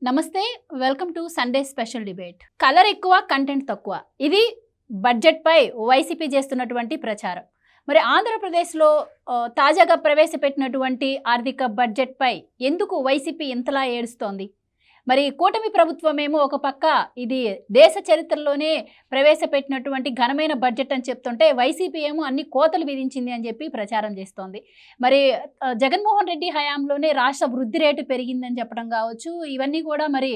నమస్తే, welcome to Sunday special debate. Colour ఎక్కువ, content తక్కువ. ఇది బడ్జెట్పై వైసీపీ చేస్తున్నటువంటి ప్రచారం. మరి ఆంధ్రప్రదేశ్లో తాజాగా ప్రవేశపెట్టినటువంటి ఆర్థిక బడ్జెట్పై ఎందుకు వైసీపీ ఇంతలా ఏడుస్తోంది? మరి కూటమి ప్రభుత్వమేమో ఒక పక్క ఇది దేశ చరిత్రలోనే ప్రవేశపెట్టినటువంటి ఘనమైన బడ్జెట్ అని చెప్తుంటే, వైసీపీ ఏమో అన్ని కోతలు విధించింది అని చెప్పి ప్రచారం చేస్తోంది. మరి జగన్మోహన్ రెడ్డి హయాంలోనే రాష్ట్ర వృద్ధి రేటు పెరిగిందని చెప్పడం కావచ్చు, ఇవన్నీ కూడా మరి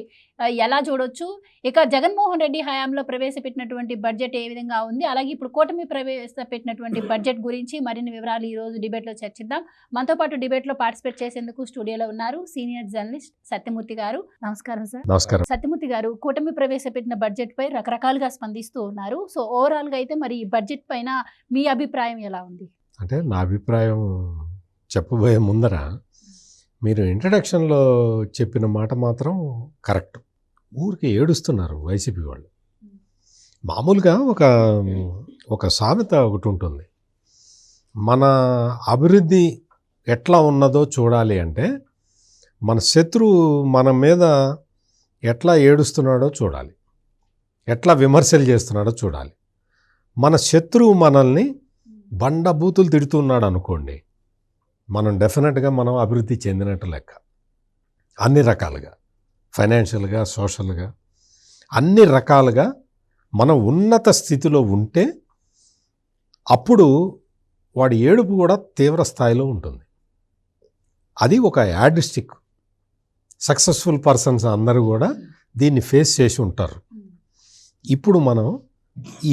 ఎలా చూడొచ్చు? ఇక జగన్మోహన్ రెడ్డి హయాంలో ప్రవేశపెట్టినటువంటి బడ్జెట్ ఏ విధంగా ఉంది, అలాగే ఇప్పుడు కూటమి ప్రవేశపెట్టినటువంటి బడ్జెట్ గురించి మరిన్ని వివరాలు ఈరోజు డిబేట్లో చర్చిద్దాం. మనతో పాటు డిబేట్లో పార్టిసిపేట్ చేసేందుకు స్టూడియోలో ఉన్నారు సీనియర్ జర్నలిస్ట్ సత్యమూర్తి గారు. నమస్కారం సార్. నమస్కారం. సత్యమూర్తి గారు, కూటమి ప్రవేశపెట్టిన బడ్జెట్ పై రకరకాలుగా స్పందిస్తూ ఉన్నారు. సో ఓవరాల్ గా అయితే మరి ఈ బడ్జెట్ పైన మీ అభిప్రాయం ఎలా ఉంది? అంటే నా అభిప్రాయం చెప్పబోయే ముందర మీరు ఇంట్రడక్షన్లో చెప్పిన మాట మాత్రం కరెక్ట్. ఊరికి ఏడుస్తున్నారు వైసీపీ వాళ్ళు. మామూలుగా ఒక సామెత ఒకటి ఉంటుంది, మన అభివృద్ధి ఎట్లా ఉన్నదో చూడాలి అంటే మన శత్రువు మన మీద ఎట్లా ఏడుస్తున్నాడో చూడాలి, ఎట్లా విమర్శలు చేస్తున్నాడో చూడాలి. మన శత్రువు మనల్ని బండబూతులు తిడుతున్నాడు అనుకోండి, మనం డెఫినెట్గా మనం అభివృద్ధి చెందినట్టు లెక్క. అన్ని రకాలుగా, ఫైనాన్షియల్గా, సోషల్గా, అన్ని రకాలుగా మనం ఉన్నత స్థితిలో ఉంటే అప్పుడు వాడి ఏడుపు కూడా తీవ్ర స్థాయిలో ఉంటుంది. అది ఒక యాడిస్టిక్. సక్సెస్ఫుల్ పర్సన్స్ అందరూ కూడా దీన్ని ఫేస్ చేసి ఉంటారు. ఇప్పుడు మనం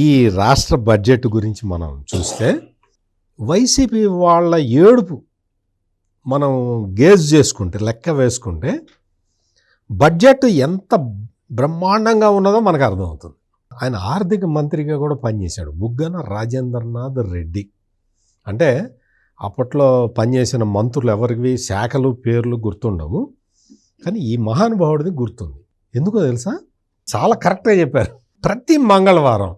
ఈ రాష్ట్ర బడ్జెట్ గురించి మనం చూస్తే వైసీపీ వాళ్ళ ఏడుపు మనం గేజ్ చేసుకుంటే, లెక్క వేసుకుంటే బడ్జెట్ ఎంత బ్రహ్మాండంగా ఉన్నదో మనకు అర్థమవుతుంది. ఆయన ఆర్థిక మంత్రిగా కూడా పనిచేశాడు, బుగ్గన రాజేంద్రనాథ్ రెడ్డి. అంటే అప్పట్లో పనిచేసిన మంత్రులు ఎవరికి శాఖలు పేర్లు గుర్తుండవు, కానీ ఈ మహానుభావుడిది గుర్తుంది. ఎందుకో తెలుసా? చాలా కరెక్ట్గా చెప్పారు. ప్రతి మంగళవారం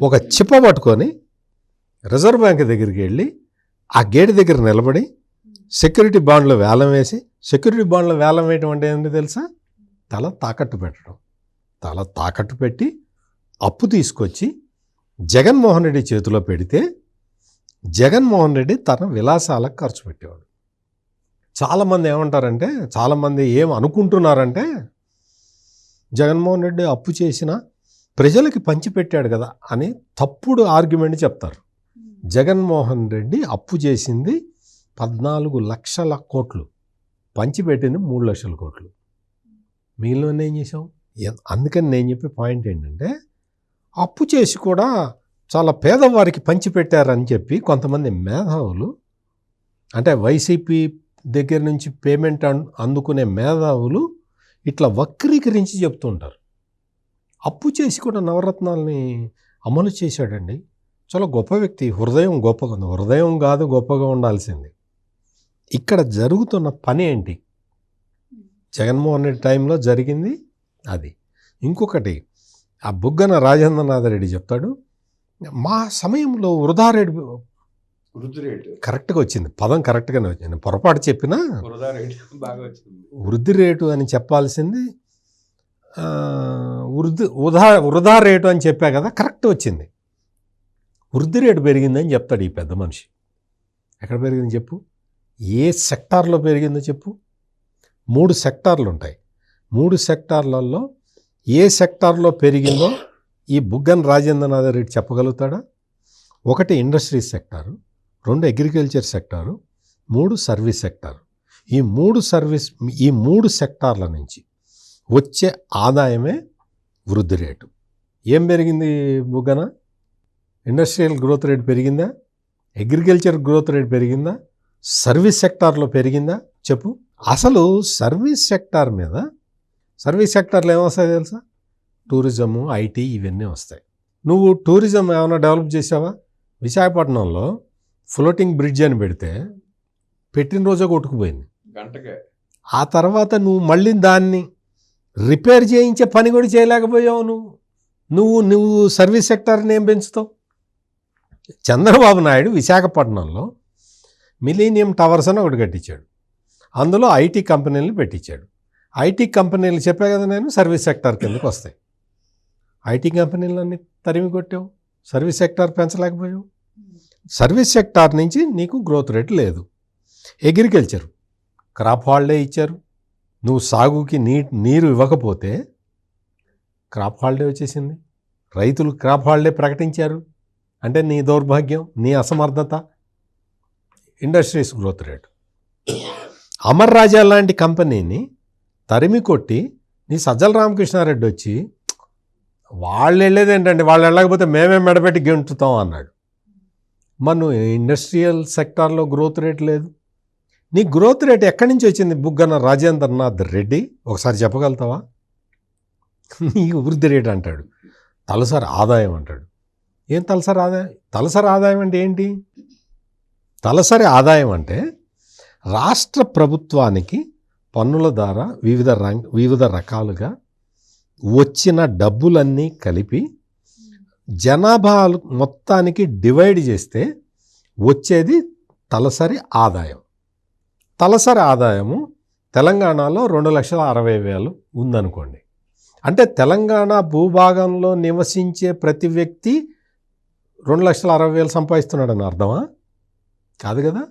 ఒక చిప్ప పట్టుకొని రిజర్వ్ బ్యాంక్ దగ్గరికి వెళ్ళి ఆ గేట్ దగ్గర నిలబడి సెక్యూరిటీ బాండ్లో వేలం వేసి, సెక్యూరిటీ బాండ్లో వేలం వేయటం అంటే ఏంటో తెలుసా? తల తాకట్టు పెట్టడం. తల తాకట్టు పెట్టి అప్పు తీసుకొచ్చి జగన్మోహన్ రెడ్డి చేతిలో పెడితే జగన్మోహన్ రెడ్డి తన విలాసాలకు ఖర్చు పెట్టేవాడు. చాలామంది ఏమంటారంటే, చాలామంది ఏం అనుకుంటున్నారంటే, జగన్మోహన్ రెడ్డి అప్పు చేసినా ప్రజలకి పంచిపెట్టాడు కదా అని తప్పుడు ఆర్గ్యుమెంట్ చెప్తారు. జగన్మోహన్ రెడ్డి అప్పు చేసింది 14 లక్షల కోట్లు, పంచిపెట్టింది 3 లక్షల కోట్లు. మిగిలిన ఏం చేసాం? అందుకని నేను చెప్పే పాయింట్ ఏంటంటే, అప్పు చేసి కూడా చాలా పేదవారికి పంచిపెట్టారని చెప్పి కొంతమంది మేధావులు, అంటే వైసీపీ దగ్గర నుంచి పేమెంట్ అందుకునే మేధావులు ఇట్లా వక్రీకరించి చెప్తుంటారు. అప్పు చేసి కూడా నవరత్నాల్ని అమలు చేశాడండి. చాలా గొప్ప వ్యక్తి, హృదయం గొప్పగా ఉంది. హృదయం కాదు గొప్పగా ఉండాల్సింది. ఇక్కడ జరుగుతున్న పని ఏంటి? జగన్మోహన్ రెడ్డి టైంలో జరిగింది అది. ఇంకొకటి, ఆ బుగ్గన రాజేంద్రనాథ్ రెడ్డి చెప్తాడు, మా సమయంలో వృధా రేటు కరెక్ట్గా వచ్చింది, పదం కరెక్ట్గానే వచ్చింది. పొరపాటు చెప్పినా వృద్ధి రేటు అని చెప్పాల్సింది వృధా రేటు అని చెప్పా కదా, కరెక్ట్ వచ్చింది. వృద్ధి రేటు పెరిగిందని చెప్తాడు ఈ పెద్ద మనిషి. ఎక్కడ పెరిగింది చెప్పు? ఏ సెక్టార్లో పెరిగిందో చెప్పు? 3 సెక్టార్లు ఉంటాయి. 3 సెక్టార్లలో ఏ సెక్టార్లో పెరిగిందో ఈ బుగ్గన రాజేంద్రనాథ్ రెడ్డి చెప్పగలుగుతాడా? 1 industry sector, 2 agriculture sector, 3 service sector. ఈ 3 సెక్టార్ల నుంచి వచ్చే ఆదాయమే వృద్ధి రేటు. ఏం పెరిగింది బుగ్గన? ఇండస్ట్రియల్ గ్రోత్ రేట్ పెరిగిందా? అగ్రికల్చర్ గ్రోత్ రేట్ పెరిగిందా? సర్వీస్ సెక్టార్లో పెరిగిందా? చెప్పు. అసలు సర్వీస్ సెక్టార్ మీద, సర్వీస్ సెక్టార్లో ఏమొస్తాయి తెలుసా? టూరిజము, ఐటీ, ఇవన్నీ వస్తాయి. నువ్వు టూరిజం ఏమైనా డెవలప్ చేసావా? విశాఖపట్నంలో ఫ్లోటింగ్ బ్రిడ్జ్ అని పెడితే పెట్టిన రోజే కొట్టుకుపోయింది గంటకే. ఆ తర్వాత నువ్వు మళ్ళీ దాన్ని రిపేర్ చేయించే పని కూడా చేయలేకపోయావు. నువ్వు సర్వీస్ సెక్టార్ని ఏం పెంచుతావు? చంద్రబాబు నాయుడు విశాఖపట్నంలో మిలీనియం టవర్స్ అని ఒకటి కట్టించాడు. అందులో ఐటీ కంపెనీలను పెట్టించాడు. ఐటీ కంపెనీలు చెప్పా కదా నేను, సర్వీస్ సెక్టార్ కిందకు వస్తాయి. ఐటీ కంపెనీలన్నీ తరిమి కొట్టావు, సర్వీస్ సెక్టార్ పెంచలేకపోయావు. సర్వీస్ సెక్టార్ నుంచి నీకు గ్రోత్ రేట్ లేదు. అగ్రికల్చర్ క్రాప్ హాలిడే ఇచ్చారు. నువ్వు సాగుకి నీరు ఇవ్వకపోతే క్రాప్ హాలిడే వచ్చేసింది. రైతులు క్రాప్ హాలిడే ప్రకటించారు. అంటే నీ దౌర్భాగ్యం, నీ అసమర్థత. Industries growth rate. Amar Raja లాంటి కంపెనీని తరిమి కొట్టి నీ సజ్జల రామకృష్ణారెడ్డి వచ్చి వాళ్ళు వెళ్ళేది ఏంటంటే వాళ్ళు వెళ్ళకపోతే మేమే మెడపెట్టి గెంటుతాం అన్నాడు. మనం ఇండస్ట్రియల్ సెక్టార్లో గ్రోత్ రేట్ లేదు. నీ గ్రోత్ రేట్ ఎక్కడి నుంచి వచ్చింది? బుగ్గన రాజేంద్రనాథ్ రెడ్డి ఒకసారి చెప్పగలుగుతావా? నీ వృద్ధి రేట్ అంటాడు, తలసరి ఆదాయం అంటాడు. ఏం తలసరి ఆదాయం? తలసరి ఆదాయం అంటే ఏంటి? తలసరి ఆదాయం అంటే రాష్ట్ర ప్రభుత్వానికి పన్నుల ద్వారా వివిధ రకాలుగా వచ్చిన డబ్బులన్నీ కలిపి జనాభా మొత్తానికి డివైడ్ చేస్తే వచ్చేది తలసరి ఆదాయం. తలసరి ఆదాయము తెలంగాణలో 2,60,000 ఉందనుకోండి. అంటే తెలంగాణ భూభాగంలో నివసించే ప్రతి వ్యక్తి 2,60,000 సంపాదిస్తున్నాడని అర్థమా? కాదు కదా.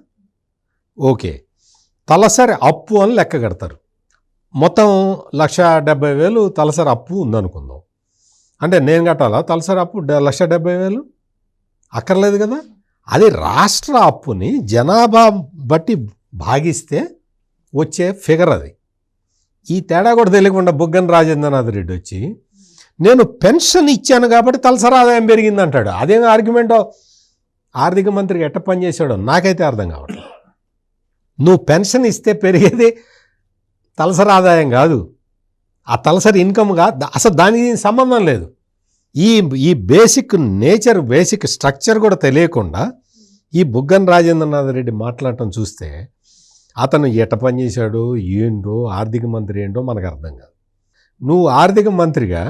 ఓకే, తలసరి అప్పు అని లెక్క కడతారు. మొత్తం 1,70,000 తలసరి అప్పు ఉందనుకుందాం. అంటే నేను కట్టాలా తలసరి అప్పు 1,70,000? అక్కర్లేదు కదా. అది రాష్ట్ర అప్పుని జనాభా బట్టి భాగిస్తే వచ్చే ఫిగర్ అది. ఈ తేడా కూడా తెలియకుండా బుగ్గన రాజేంద్రనాథ్ రెడ్డి వచ్చి నేను పెన్షన్ ఇచ్చాను కాబట్టి తలసరి ఆదాయం పెరిగింది అంటాడు. అదేం ఆర్గ్యుమెంటో ఆర్థిక మంత్రికి ఎట్ట పనిచేసాడో నాకైతే అర్థం కావట్లేదు. నువ్వు పెన్షన్ ఇస్తే పెరిగేది తలసరి ఆదాయం కాదు, ఆ తలసరి ఇన్కమ్ కాదు, అసలు దానికి సంబంధం లేదు. ఈ బేసిక్ నేచర్, బేసిక్ స్ట్రక్చర్ కూడా తెలియకుండా ఈ బుగ్గన రాజేంద్రనాథ్ రెడ్డి మాట్లాడటం చూస్తే అతను ఎట్ట పనిచేశాడో ఏంటో, ఆర్థిక మంత్రి ఏంటో మనకు అర్థం కాదు. నువ్వు ఆర్థిక మంత్రిగా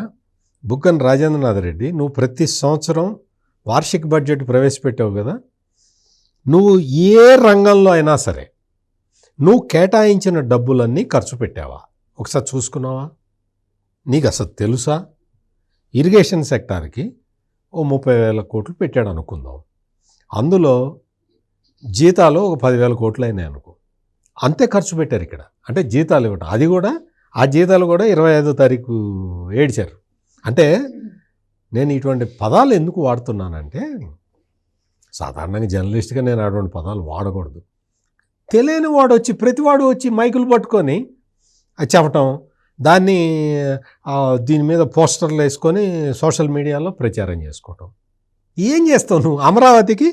బుగ్గన రాజేంద్రనాథ్ రెడ్డి నువ్వు ప్రతి సంవత్సరం వార్షిక బడ్జెట్ ప్రవేశపెట్టావు కదా. నువ్వు ఏ రంగంలో అయినా సరే నువ్వు కేటాయించిన డబ్బులన్నీ ఖర్చు పెట్టావా? ఒకసారి చూసుకున్నావా? నీకు అసలు తెలుసా? ఇరిగేషన్ సెక్టార్కి 30,000 కోట్లు పెట్టాడు అనుకుందాం. అందులో జీతాలు ఒక 10,000 కోట్లు అయినాయి అనుకో. అంతే ఖర్చు పెట్టారు ఇక్కడ. అంటే జీతాలు ఇవ్వటం, అది కూడా ఆ జీతాలు కూడా 25వ తారీఖు ఏడ్చారు. అంటే నేను ఇటువంటి పదాలు ఎందుకు వాడుతున్నానంటే, సాధారణంగా జర్నలిస్ట్గా నేను అటువంటి పదాలు వాడకూడదు. తెలియని వాడు వచ్చి, ప్రతివాడు వచ్చి మైకులు పట్టుకొని చెప్పటం, దాన్ని దీని మీద పోస్టర్లు వేసుకొని సోషల్ మీడియాలో ప్రచారం చేసుకోవటం. ఏం చేస్తావు నువ్వు? అమరావతికి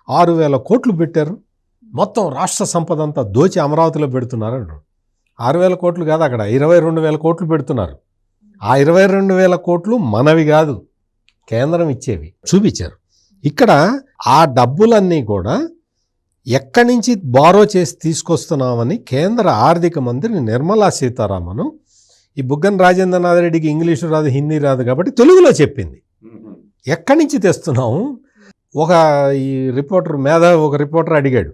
6,000 కోట్లు పెట్టారు. మొత్తం రాష్ట్ర సంపద అంతా దోచి అమరావతిలో పెడుతున్నారు అంటారు. 6,000 కోట్లు కాదు, అక్కడ 22,000 కోట్లు పెడుతున్నారు. ఆ 22,000 కోట్లు మనవి కాదు, కేంద్రం ఇచ్చేవి చూపించారు. ఇక్కడ ఆ డబ్బులన్నీ కూడా ఎక్కడి నుంచి బారో చేసి తీసుకొస్తున్నామని కేంద్ర ఆర్థిక మంత్రి నిర్మలా సీతారామన్ ఈ బుగ్గన రాజేంద్రనాథ్ రెడ్డికి ఇంగ్లీషు రాదు, హిందీ రాదు కాబట్టి తెలుగులో చెప్పింది. ఎక్కడి నుంచి తెస్తున్నాము? ఈ రిపోర్టర్ ఒక రిపోర్టర్ అడిగాడు,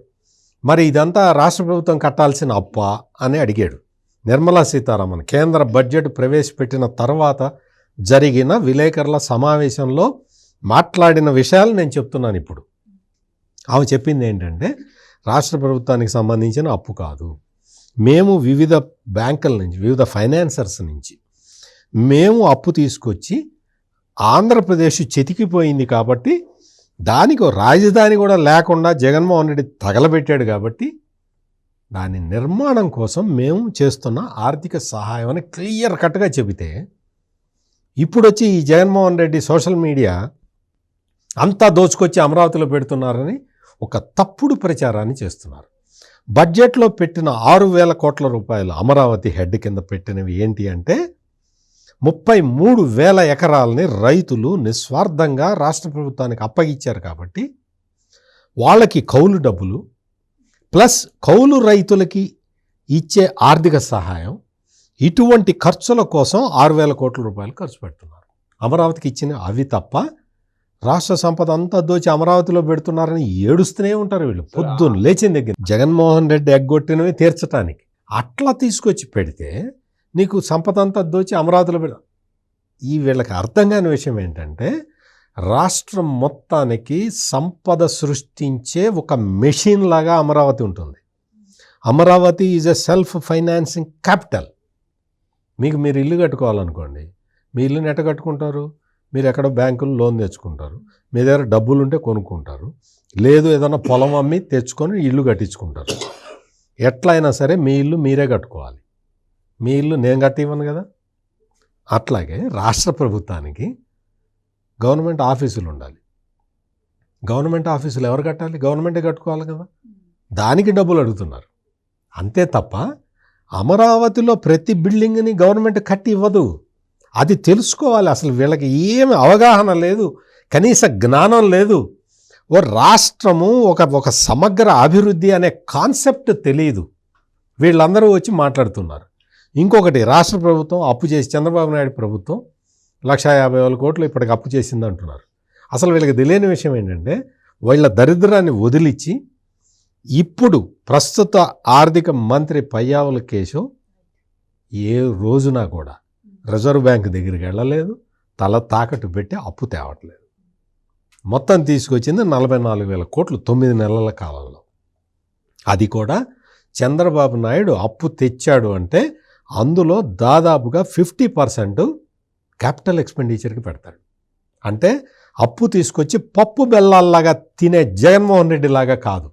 మరి ఇదంతా రాష్ట్ర ప్రభుత్వం కట్టాల్సిన అప్పా అని అడిగాడు. నిర్మలా సీతారామన్ కేంద్ర బడ్జెట్ ప్రవేశపెట్టిన తర్వాత జరిగిన విలేకరుల సమావేశంలో మాట్లాడిన విషయాలు నేను చెప్తున్నాను ఇప్పుడు. ఆమె చెప్పింది ఏంటంటే, రాష్ట్ర ప్రభుత్వానికి సంబంధించిన అప్పు కాదు, మేము వివిధ బ్యాంకుల నుంచి, వివిధ ఫైనాన్సర్స్ నుంచి మేము అప్పు తీసుకొచ్చి ఆంధ్రప్రదేశ్ చితికిపోయింది కాబట్టి దానికి రాజధాని కూడా లేకుండా జగన్మోహన్ రెడ్డి తగలబెట్టాడు కాబట్టి దాని నిర్మాణం కోసం మేము చేస్తున్న ఆర్థిక సహాయం అని క్లియర్ కట్గా చెబితే, ఇప్పుడు వచ్చి ఈ జగన్మోహన్ రెడ్డి సోషల్ మీడియా అంతా దోచుకొచ్చి అమరావతిలో పెడుతున్నారని ఒక తప్పుడు ప్రచారాన్ని చేస్తున్నారు. బడ్జెట్లో పెట్టిన 6,000 కోట్ల రూపాయలు అమరావతి హెడ్ కింద పెట్టినవి ఏంటి అంటే, 33,000 ఎకరాలని రైతులు నిస్వార్థంగా రాష్ట్ర ప్రభుత్వానికి అప్పగించారు కాబట్టి వాళ్ళకి కౌలు డబ్బులు ప్లస్ కౌలు రైతులకి ఇచ్చే ఆర్థిక సహాయం, ఇటువంటి ఖర్చుల కోసం 6,000 కోట్ల రూపాయలు ఖర్చు పెడుతున్నారు. అమరావతికి ఇచ్చిన అవి తప్ప రాష్ట్ర సంపద అంతా దోచి అమరావతిలో పెడుతున్నారని ఏడుస్తూనే ఉంటారు వీళ్ళు పొద్దున్న లేచిన దగ్గర. జగన్మోహన్ రెడ్డి ఎగ్గొట్టినవి తీర్చడానికి అట్లా తీసుకొచ్చి పెడితే నీకు సంపద అంతా దోచి అమరావతిలో ఈ వీళ్ళకి అర్థం కాని విషయం ఏంటంటే రాష్ట్రం మొత్తానికి సంపద సృష్టించే ఒక మెషిన్ లాగా అమరావతి ఉంటుంది. Amaravati is a self financing capital. మీరు ఇల్లు కట్టుకోవాలనుకోండి, మీ ఇల్లుని ఎట్ట కట్టుకుంటారు? మీరు ఎక్కడో బ్యాంకులు లోన్ తెచ్చుకుంటారు, మీ దగ్గర డబ్బులు ఉంటే కొనుక్కుంటారు, లేదు ఏదైనా పొలం అమ్మి తెచ్చుకొని ఇల్లు కట్టించుకుంటారు. ఎట్లయినా సరే మీ ఇల్లు మీరే కట్టుకోవాలి. మీ ఇల్లు నేను కట్టివ్వను కదా. అట్లాగే రాష్ట్ర ప్రభుత్వానికి గవర్నమెంట్ ఆఫీసులు ఉండాలి. గవర్నమెంట్ ఆఫీసులు ఎవరు కట్టాలి? గవర్నమెంటే కట్టుకోవాలి కదా. దానికి డబ్బులు అడుగుతున్నారు అంతే తప్ప అమరావతిలో ప్రతి బిల్డింగ్ని గవర్నమెంట్ కట్టి ఇవ్వదు. అది తెలుసుకోవాలి. అసలు వీళ్ళకి ఏమి అవగాహన లేదు, కనీస జ్ఞానం లేదు. ఓ రాష్ట్రము ఒక సమగ్ర అభివృద్ధి అనే కాన్సెప్ట్ తెలియదు. వీళ్ళందరూ వచ్చి మాట్లాడుతున్నారు. ఇంకొకటి, రాష్ట్ర ప్రభుత్వం అప్పు చేసి, చంద్రబాబు నాయుడు ప్రభుత్వం 1,50,000 కోట్లు ఇప్పటికి అప్పు చేసింది అంటున్నారు. అసలు వీళ్ళకి తెలియని విషయం ఏంటంటే వీళ్ళ దరిద్రాన్ని వదిలించి ఇప్పుడు ప్రస్తుత ఆర్థిక మంత్రి పయ్యావుల కేశవ్ ఏ రోజున కూడా రిజర్వ్ బ్యాంక్ దగ్గరికి వెళ్ళలేదు, తల తాకట్టు పెట్టి అప్పు తేవట్లేదు. మొత్తం తీసుకొచ్చింది 44,000 కోట్లు 9 నెలల కాలంలో. అది కూడా చంద్రబాబు నాయుడు అప్పు తెచ్చాడు అంటే అందులో దాదాపుగా 50% క్యాపిటల్ ఎక్స్పెండిచర్కి పెడతాడు. అంటే అప్పు తీసుకొచ్చి పప్పు బెల్లాల్లాగా తినే జగన్మోహన్ రెడ్డి లాగా కాదు,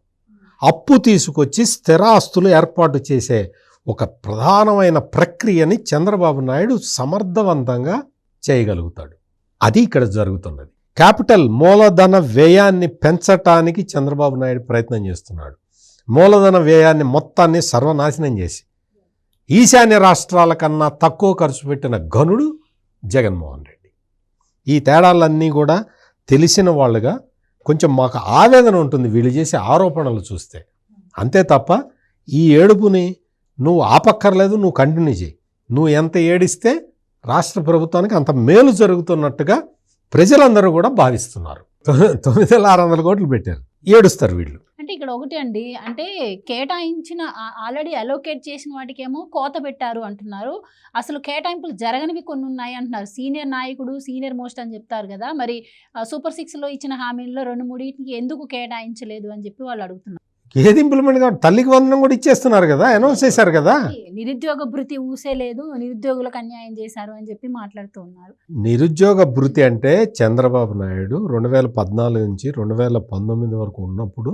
అప్పు తీసుకొచ్చి స్థిరాస్తులు ఏర్పాటు చేసే ఒక ప్రధానమైన ప్రక్రియని చంద్రబాబు నాయుడు సమర్థవంతంగా చేయగలుగుతాడు. అది ఇక్కడ జరుగుతున్నది. క్యాపిటల్ మూలధన వ్యయాన్ని పెంచటానికి చంద్రబాబు నాయుడు ప్రయత్నం చేస్తున్నాడు. మూలధన వ్యయాన్ని మొత్తాన్ని సర్వనాశనం చేసి ఈశాన్య రాష్ట్రాల కన్నా తక్కువ ఖర్చు పెట్టిన ఘనుడు జగన్మోహన్ రెడ్డి. ఈ తేడాలన్నీ కూడా తెలిసిన వాళ్ళుగా కొంచెం మాకు ఆవేదన ఉంటుంది వీళ్ళు చేసే ఆరోపణలు చూస్తే. అంతే తప్ప ఈ ఏడుపుని నువ్వు ఆపక్కర్లేదు, నువ్వు కంటిన్యూ చేయి. నువ్వు ఎంత ఏడిస్తే రాష్ట్ర ప్రభుత్వానికి అంత మేలు జరుగుతున్నట్టుగా ప్రజలందరూ కూడా భావిస్తున్నారు. 9,600 కోట్లు పెట్టారు, ఏడుస్తారు వీళ్ళు. అంటే ఇక్కడ ఒకటి అండి, అంటే కేటాయించిన ఆల్రెడీ అలోకేట్ చేసిన వాటికేమో కోత పెట్టారు అంటున్నారు. అసలు కేటాయింపులు జరగనివి కొన్ని ఉన్నాయి అంటున్నారు. సీనియర్ నాయకుడు, సీనియర్ మోస్ట్ అని చెప్తారు కదా, మరి సూపర్ 6లో ఇచ్చిన హామీల్లో 2-3 ఎందుకు కేటాయించలేదు అని చెప్పి వాళ్ళు అడుగుతున్నారు. ఏది ఇంప్లిమెంట్ కాదు, తల్లికి వందనం కూడా ఇచ్చేస్తున్నారు కదా, అనౌన్స్ చేశారు కదా. నిరుద్యోగ భృతి ఊసేలేదు, నిరుద్యోగులకు అన్యాయం చేశారు అని చెప్పి మాట్లాడుతూ ఉన్నారు. నిరుద్యోగ భృతి అంటే చంద్రబాబు నాయుడు 2014 నుంచి 2019 వరకు ఉన్నప్పుడు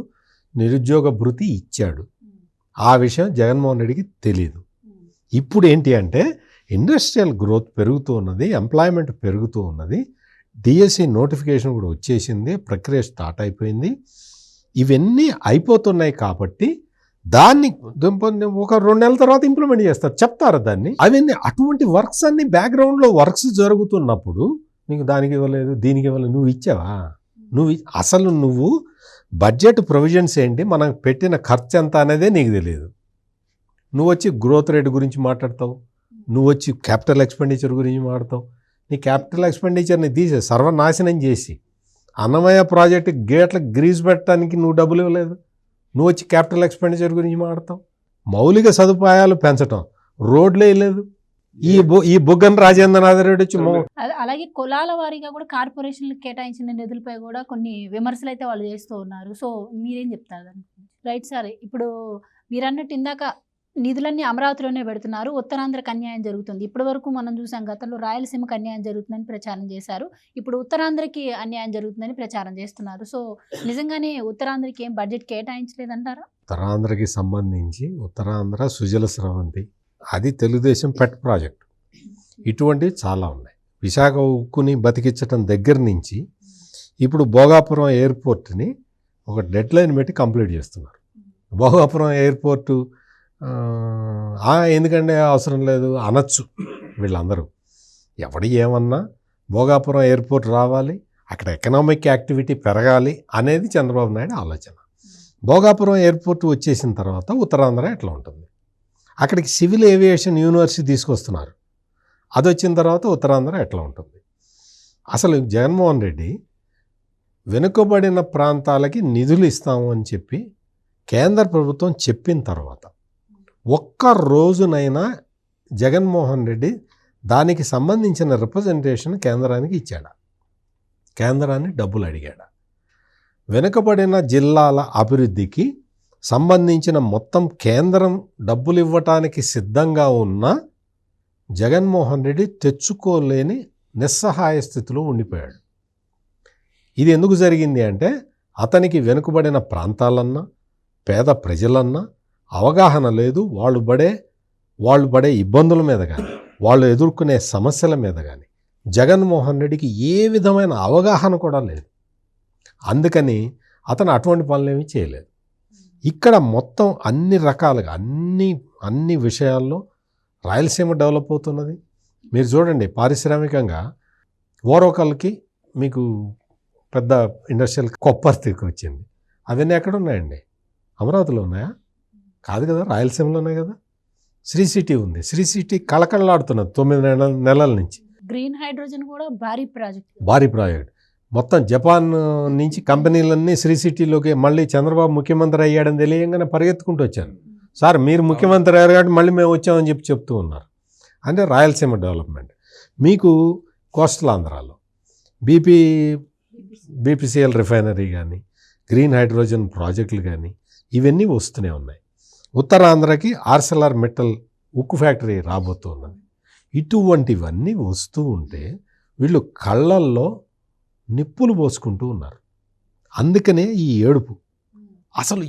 నిరుద్యోగ భృతి ఇచ్చాడు. ఆ విషయం జగన్మోహన్ రెడ్డికి తెలియదు. ఇప్పుడు ఏంటి అంటే ఇండస్ట్రియల్ గ్రోత్ పెరుగుతూ ఉన్నది, ఎంప్లాయ్మెంట్ పెరుగుతూ ఉన్నది, డిఎస్సి నోటిఫికేషన్ కూడా వచ్చేసింది, ప్రక్రియ స్టార్ట్ అయిపోయింది. ఇవన్నీ అయిపోతున్నాయి కాబట్టి దాన్ని ఒక 2 నెలల తర్వాత ఇంప్లిమెంట్ చేస్తారు, చెప్తారు దాన్ని. అవన్నీ అటువంటి వర్క్స్ అన్ని బ్యాక్గ్రౌండ్లో వర్క్స్ జరుగుతున్నప్పుడు నీకు దానికి ఇవ్వలేదు, దీనికి ఇవ్వలేదు, నువ్వు ఇచ్చావా? అసలు నువ్వు బడ్జెట్ ప్రొవిజన్స్ ఏంటి, మనం పెట్టిన ఖర్చు ఎంత అనేదే నీకు తెలియదు. నువ్వు వచ్చి గ్రోత్ రేట్ గురించి మాట్లాడతావు, నువ్వు వచ్చి క్యాపిటల్ ఎక్స్పెండిచర్ గురించి మాట్లాడతావు. నీ క్యాపిటల్ ఎక్స్పెండిచర్ని తీసే సర్వనాశనం చేసి అన్నమయ్య ప్రాజెక్టు గేట్లకు గ్రీజ్ పెట్టడానికి నువ్వు డబ్బులు ఇవ్వలేదు, నువ్వు వచ్చి క్యాపిటల్ ఎక్స్పెండిచర్ గురించి మాట్లాడతావు. మౌలిక సదుపాయాలు పెంచడం, రోడ్లే లేదు. ఈ బుగ్గన రాజేంద్రనాథ్ రెడ్డి వచ్చి అలాగే కులాల వారీగా కూడా కార్పొరేషన్లకు కేటాయించిన నిధులపై కూడా కొన్ని విమర్శలు అయితే వాళ్ళు చేస్తూ ఉన్నారు. సో మీరేం చెప్తారు? రైట్ సార్, ఇప్పుడు మీరు అన్నట్టు ఇందాక నిధులన్నీ అమరావతిలోనే పెడుతున్నారు, ఉత్తరాంధ్రకు అన్యాయం జరుగుతుంది. ఇప్పటి వరకు మనం చూసాం, గతంలో రాయలసీమకు అన్యాయం జరుగుతుందని ప్రచారం చేశారు, ఇప్పుడు ఉత్తరాంధ్రకి అన్యాయం జరుగుతుందని ప్రచారం చేస్తున్నారు. సో నిజంగానే ఉత్తరాంధ్రకి ఏం బడ్జెట్ కేటాయించలేదంటారా? ఉత్తరాంధ్రకి సంబంధించి ఉత్తరాంధ్ర సుజల స్రవంతి అది తెలుగుదేశం పెట్ ప్రాజెక్ట్. ఇటువంటివి చాలా ఉన్నాయి. విశాఖ ఉక్కుని బతికించడం దగ్గర నుంచి ఇప్పుడు భోగాపురం ఎయిర్పోర్ట్ని ఒక డెడ్ లైన్ పెట్టి కంప్లీట్ చేస్తున్నారు. భోగాపురం ఎయిర్పోర్టు ఎందుకంటే అవసరం లేదు అనొచ్చు వీళ్ళందరూ. ఎవడు ఏమన్నా భోగాపురం ఎయిర్పోర్ట్ రావాలి, అక్కడ ఎకనామిక్ యాక్టివిటీ పెరగాలి అనేది చంద్రబాబు నాయుడు ఆలోచన. భోగాపురం ఎయిర్పోర్ట్ వచ్చేసిన తర్వాత ఉత్తరాంధ్ర ఎట్లా ఉంటుంది, అక్కడికి సివిల్ ఏవియేషన్ యూనివర్సిటీ తీసుకొస్తున్నారు, అది వచ్చిన తర్వాత ఉత్తరాంధ్ర ఎట్లా ఉంటుంది. అసలు జగన్మోహన్ రెడ్డి వెనుకబడిన ప్రాంతాలకి నిధులు ఇస్తాము అని చెప్పి కేంద్ర ప్రభుత్వం చెప్పిన తర్వాత ఒక్క రోజునైనా జగన్మోహన్ రెడ్డి దానికి సంబంధించిన రిప్రజెంటేషన్ కేంద్రానికి ఇచ్చాడా? కేంద్రాన్ని డబ్బులు అడిగాడా? వెనుకబడిన జిల్లాల అభివృద్ధికి సంబంధించిన మొత్తం కేంద్రం డబ్బులు ఇవ్వటానికి సిద్ధంగా ఉన్న జగన్మోహన్ రెడ్డి తెచ్చుకోలేని నిస్సహాయ స్థితిలో ఉండిపోయాడు. ఇది ఎందుకు జరిగింది అంటే అతనికి వెనుకబడిన ప్రాంతాలన్నా పేద ప్రజలన్నా అవగాహన లేదు. వాళ్ళు పడే ఇబ్బందుల మీద కానీ వాళ్ళు ఎదుర్కొనే సమస్యల మీద కానీ జగన్మోహన్ రెడ్డికి ఏ విధమైన అవగాహన కూడా లేదు. అందుకని అతను అటువంటి పనులేమీ చేయలేదు. ఇక్కడ మొత్తం అన్ని రకాలుగా అన్ని విషయాల్లో రాయలసీమ డెవలప్ అవుతున్నది. మీరు చూడండి, పారిశ్రామికంగా ఓరోకల్కి మీకు పెద్ద ఇండస్ట్రియల్ కొప్పర్తికి వచ్చింది. అవన్నీ ఎక్కడ ఉన్నాయండి? అమరావతిలో ఉన్నాయా? కాదు కదా, రాయలసీమలో ఉన్నాయి కదా. శ్రీ సిటీ ఉంది. శ్రీ సిటీ కళకళలాడుతున్నది 9 నెలల నుంచి. గ్రీన్ హైడ్రోజన్ కూడా భారీ ప్రాజెక్ట్. మొత్తం జపాన్ నుంచి కంపెనీలన్నీ శ్రీ సిటీలోకి మళ్ళీ చంద్రబాబు ముఖ్యమంత్రి అయ్యాడని తెలియగానే పరిగెత్తుకుంటూ వచ్చాను. సార్ మీరు ముఖ్యమంత్రి అయ్యారు కాబట్టి మళ్ళీ మేము వచ్చామని చెప్తూ ఉన్నారు. అంటే రాయలసీమ డెవలప్మెంట్. మీకు కోస్టల్ ఆంధ్రాలో బీపీసీఎల్ రిఫైనరీ కానీ గ్రీన్ హైడ్రోజన్ ప్రాజెక్టులు కానీ ఇవన్నీ వస్తూనే ఉన్నాయి. ఉత్తరాంధ్రకి ఆర్సెల్ఆర్ మెటల్ ఉక్కు ఫ్యాక్టరీ రాబోతున్నది. ఇటువంటివన్నీ వస్తూ ఉంటే వీళ్ళు కళ్ళల్లో నిప్పులు పోసుకుంటూ ఉన్నారు. అందుకనే ఈ ఏడుపు. అసలు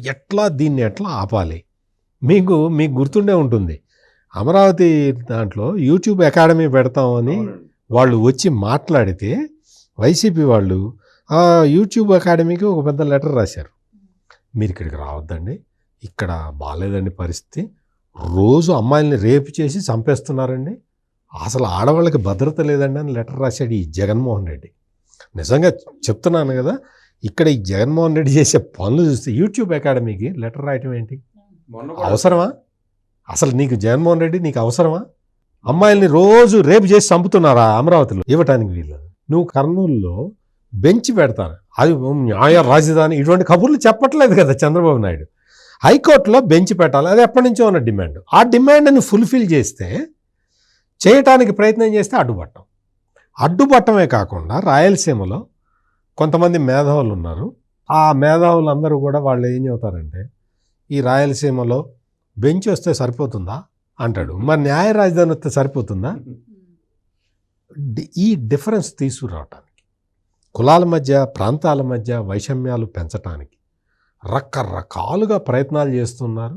దీన్ని ఎట్లా ఆపాలి? మీకు గుర్తుండే ఉంటుంది, అమరావతి దాంట్లో యూట్యూబ్ అకాడమీ పెడతామని వాళ్ళు వచ్చి మాట్లాడితే వైసీపీ వాళ్ళు యూట్యూబ్ అకాడమీకి ఒక పెద్ద లెటర్ రాశారు. మీరు ఇక్కడికి రావద్దండి, ఇక్కడ బాగాలేదండి పరిస్థితి, రోజు అమ్మాయిల్ని రేపు చేసి చంపేస్తున్నారండి, అసలు ఆడవాళ్ళకి భద్రత లేదండి అని లెటర్ రాశాడు ఈ జగన్మోహన్ రెడ్డి. నిజంగా చెప్తున్నాను కదా, ఇక్కడ ఈ జగన్మోహన్ రెడ్డి చేసే పనులు చూస్తే యూట్యూబ్ అకాడమీకి లెటర్ రాయటం ఏంటి? అవసరమా? అసలు నీకు జగన్మోహన్ రెడ్డి నీకు అవసరమా? అమ్మాయిల్ని రోజు రేపు చేసి చంపుతున్నారా అమరావతిలో? ఇవ్వటానికి వీళ్ళు. నువ్వు కర్నూలులో బెంచ్ పెడతారు, అది న్యాయ రాజధాని, ఇటువంటి కబుర్లు చెప్పట్లేదు కదా చంద్రబాబు నాయుడు. హైకోర్టులో బెంచ్ పెట్టాలి, అది ఎప్పటి నుంచో ఉన్న డిమాండ్. ఆ డిమాండ్ని ఫుల్ఫిల్ చేయటానికి ప్రయత్నం చేస్తే అడ్డుపట్టమే కాకుండా రాయలసీమలో కొంతమంది మేధావులు ఉన్నారు. ఆ మేధావులందరూ కూడా వాళ్ళు ఏం చెబుతారంటే, ఈ రాయలసీమలో బెంచ్ వస్తే సరిపోతుందా అంటాడు. మరి న్యాయ రాజధాని వస్తే సరిపోతుందా? ఈ డిఫరెన్స్ తీసుకురావటానికి, కులాల మధ్య ప్రాంతాల మధ్య వైషమ్యాలు పెంచటానికి రకరకాలుగా ప్రయత్నాలు చేస్తున్నారు.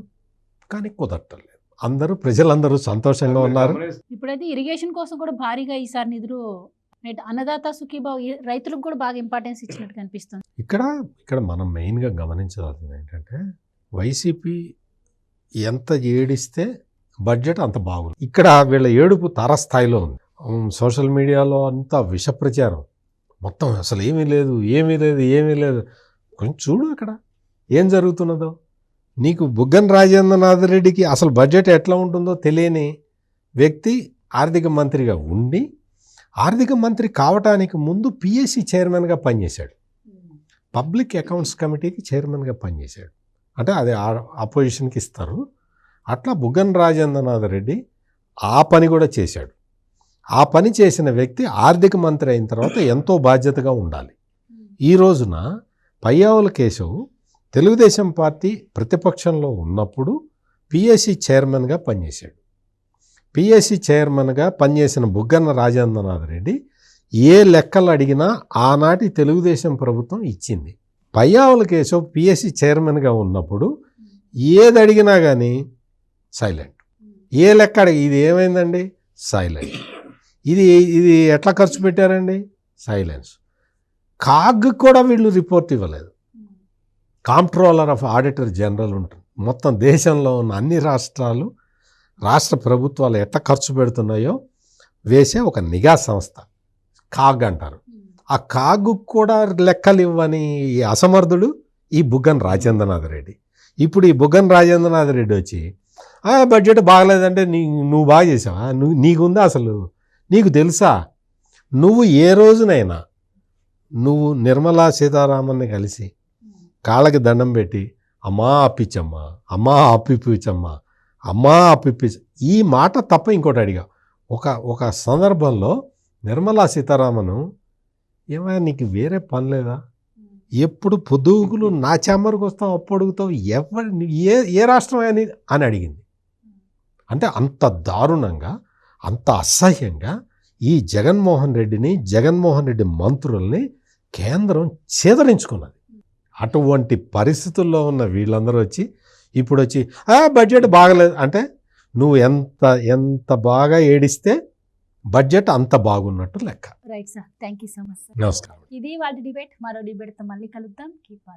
కానీ కుదరట్లేదు. ప్రజలందరూ సంతోషంగా ఉన్నారు. ఇప్పుడైతే ఇరిగేషన్ కోసం కూడా భారీగా ఈసారి నిధులు, అన్నదాత సుఖీభావ్ రైతులకు కూడా బాగా ఇంపార్టెన్స్ ఇచ్చినట్టు కనిపిస్తుంది. ఇక్కడ మనం మెయిన్గా గమనించాల్సింది ఏంటంటే, వైసీపీ ఎంత ఏడిస్తే బడ్జెట్ అంత బాగుంది. ఇక్కడ వీళ్ళ ఏడుపు తారస్థాయిలో ఉంది. సోషల్ మీడియాలో అంతా విష ప్రచారం, మొత్తం అసలు ఏమీ లేదు. కొంచెం చూడు అక్కడ ఏం జరుగుతున్నదో. నీకు బుగ్గన రాజేంద్రనాథ్ రెడ్డికి అసలు బడ్జెట్ ఎట్లా ఉంటుందో తెలియని వ్యక్తి ఆర్థిక మంత్రిగా ఉండి, ఆర్థిక మంత్రి కావటానికి ముందు పిఎస్సి చైర్మన్గా పనిచేశాడు, పబ్లిక్ అకౌంట్స్ కమిటీకి చైర్మన్గా పనిచేశాడు. అంటే అది అపోజిషన్కి ఇస్తారు. అట్లా బుగ్గన రాజేంద్రనాథ్ రెడ్డి ఆ పని కూడా చేశాడు. ఆ పని చేసిన వ్యక్తి ఆర్థిక మంత్రి అయిన తర్వాత ఎంతో బాధ్యతగా ఉండాలి. ఈ రోజున పయ్యావుల కేశవ్ తెలుగుదేశం పార్టీ ప్రతిపక్షంలో ఉన్నప్పుడు పిఎస్సి చైర్మన్గా పనిచేశాడు. పిఎస్సి చైర్మన్గా పనిచేసిన బుగ్గన రాజేంద్రనాథ్ రెడ్డి ఏ లెక్కలు అడిగినా ఆనాటి తెలుగుదేశం ప్రభుత్వం ఇచ్చింది. పయ్యావుల కేశవ్ పిఎస్సి చైర్మన్గా ఉన్నప్పుడు ఏది అడిగినా కానీ సైలెంట్. ఏ లెక్క ఇది ఏమైందండి? సైలెంట్. ఇది ఎట్లా ఖర్చు పెట్టారండి? సైలెన్స్. కాగ్ కూడా వీళ్ళు రిపోర్ట్ ఇవ్వలేదు. కాంప్ట్రోలర్ ఆఫ్ ఆడిటర్ జనరల్ ఉంటుంది, మొత్తం దేశంలో ఉన్న అన్ని రాష్ట్ర ప్రభుత్వాలు ఎట్లా ఖర్చు పెడుతున్నాయో వేసే ఒక నిఘా సంస్థ కాగ్ అంటారు. ఆ కాగ్ కూడా లెక్కలు ఇవ్వని అసమర్థుడు ఈ బుగ్గన రాజేంద్రనాథ్ రెడ్డి. ఇప్పుడు ఈ బుగ్గన రాజేంద్రనాథ్ రెడ్డి వచ్చి బడ్జెట్ బాగలేదంటే నువ్వు బాగా చేసావా? నీకుందా అసలు? నీకు తెలుసా? నువ్వు ఏ రోజునైనా నువ్వు నిర్మలా సీతారామన్ని కలిసి కాళ్ళకి దండం పెట్టి అమ్మా అప్పిచ్చమ్మా అమ్మా పిప్పి ఈ మాట తప్ప ఇంకోటి అడిగా. ఒక సందర్భంలో నిర్మలా సీతారామన్ ఏమైనా నీకు వేరే పని లేదా, ఎప్పుడు పొద్దుగులు నా ఛాంబర్కి వస్తావు అప్పు అడుగుతావు, ఏ రాష్ట్రం అని అడిగింది. అంటే అంత దారుణంగా అంత అసహ్యంగా ఈ జగన్మోహన్ రెడ్డి మంత్రుల్ని కేంద్రం ఛేదరించుకున్నది. అటువంటి పరిస్థితుల్లో ఉన్న వీళ్ళందరూ ఇప్పుడు వచ్చి బడ్జెట్ బాగలేదు అంటే నువ్వు ఎంత బాగా ఏడిస్తే బడ్జెట్ అంత బాగున్నట్టు లెక్క. Right sir, thank you so much sir. నమస్కారం. ఇది వాళ్ళ డిబేట్. మరో డిబేట్తో మళ్ళీ కలుద్దాం. Keep watching.